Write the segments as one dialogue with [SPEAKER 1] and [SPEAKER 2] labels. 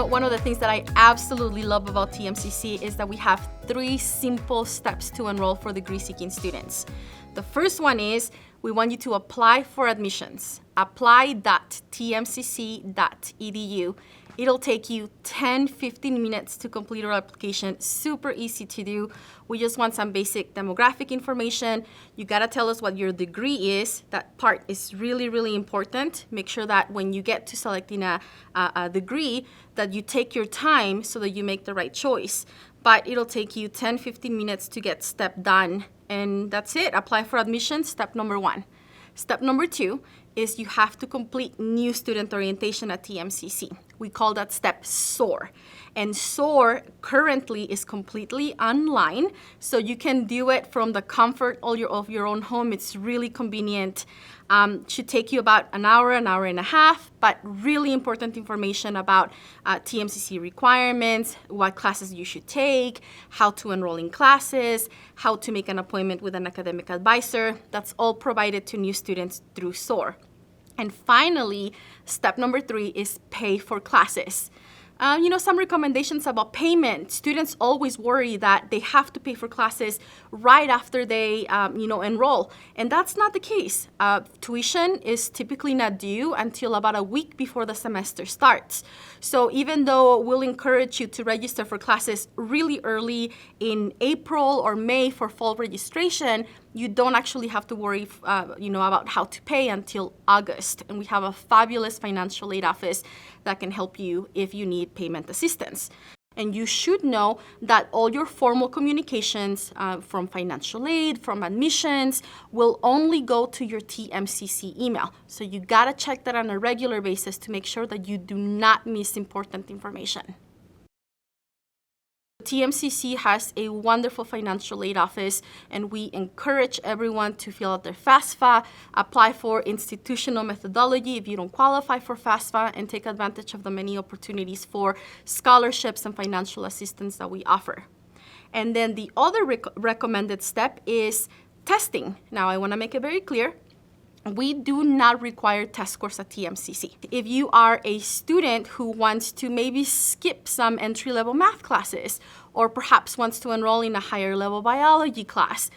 [SPEAKER 1] One of the things that I absolutely love about TMCC is that we have 3 simple steps to enroll for degree-seeking students. The first one is we want you to apply for admissions. Apply.tmcc.edu. It'll take you 10-15 minutes to complete your application. Super easy to do. We just want some basic demographic information. You gotta tell us what your degree is. That part is really, really important. Make sure that when you get to selecting a degree, that you take your time so that you make the right choice. But it'll take you 10-15 minutes to get step done. And that's it. Apply for admission, step number 1. Step number 2 is you have to complete new student orientation at TMCC. We call that step SOAR. And SOAR currently is completely online, so you can do it from the comfort of your own home. It's really convenient. Should take you about an hour and a half, but really important information about TMCC requirements, what classes you should take, how to enroll in classes, how to make an appointment with an academic advisor. That's all provided to new students through SOAR. And finally, step number 3 is pay for classes. Some recommendations about payment. Students always worry that they have to pay for classes right after they, enroll. And that's not the case. Tuition is typically not due until about a week before the semester starts. So even though we'll encourage you to register for classes really early in April or May for fall registration, you don't actually have to worry, about how to pay until August. And we have a fabulous financial aid office that can help you if you need payment assistance. And you should know that all your formal communications from financial aid, from admissions, will only go to your TMCC email. So you gotta check that on a regular basis to make sure that you do not miss important information. TMCC has a wonderful financial aid office, and we encourage everyone to fill out their FAFSA, apply for institutional methodology if you don't qualify for FAFSA, and take advantage of the many opportunities for scholarships and financial assistance that we offer. And then the other recommended step is testing. Now, I want to make it very clear. We do not require test scores at TMCC. If you are a student who wants to maybe skip some entry-level math classes, or perhaps wants to enroll in a higher-level biology class,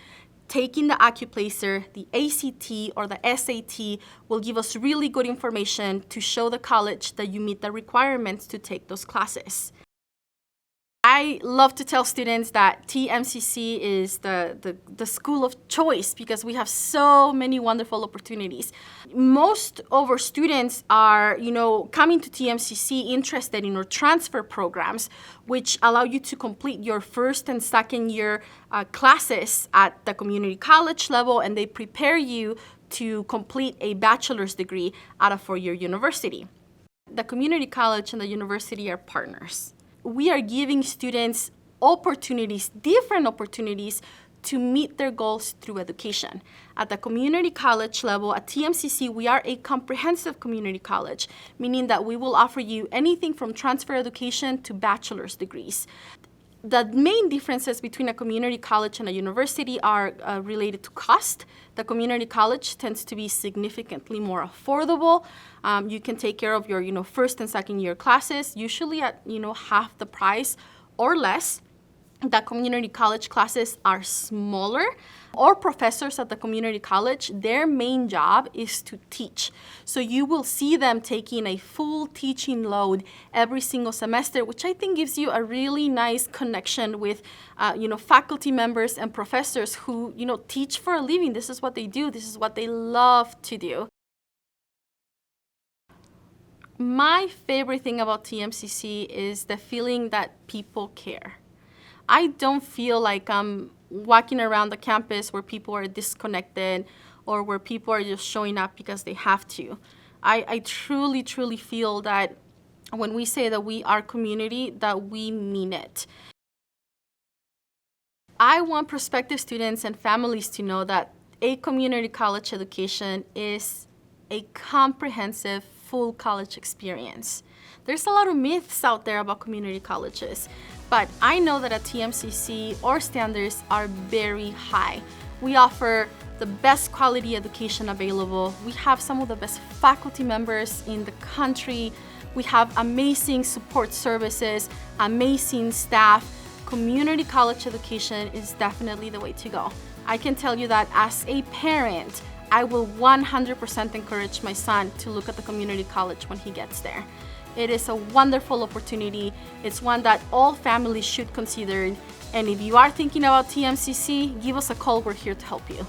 [SPEAKER 1] taking the AccuPlacer, the ACT, or the SAT will give us really good information to show the college that you meet the requirements to take those classes. I love to tell students that TMCC is the school of choice because we have so many wonderful opportunities. Most of our students are, coming to TMCC interested in our transfer programs, which allow you to complete your first and second year classes at the community college level, and they prepare you to complete a bachelor's degree at a 4-year university. The community college and the university are partners. We are giving students different opportunities to meet their goals through education. At the community college level, at TMCC, we are a comprehensive community college, meaning that we will offer you anything from transfer education to bachelor's degrees. The main differences between a community college and a university are related to cost. The community college tends to be significantly more affordable. You can take care of your, first and second year classes, usually at, half the price or less. The community college classes are smaller. Our professors at the community college, their main job is to teach. So you will see them taking a full teaching load every single semester, which I think gives you a really nice connection with, faculty members and professors who, teach for a living. This is what they do. This is what they love to do. My favorite thing about TMCC is the feeling that people care. I don't feel like I'm walking around the campus where people are disconnected or where people are just showing up because they have to. I truly, truly feel that when we say that we are community, that we mean it. I want prospective students and families to know that a community college education is a comprehensive, full college experience. There's a lot of myths out there about community colleges, but I know that at TMCC, our standards are very high. We offer the best quality education available. We have some of the best faculty members in the country. We have amazing support services, amazing staff. Community college education is definitely the way to go. I can tell you that as a parent, I will 100% encourage my son to look at the community college when he gets there. It is a wonderful opportunity. It's one that all families should consider. And if you are thinking about TMCC, give us a call. We're here to help you.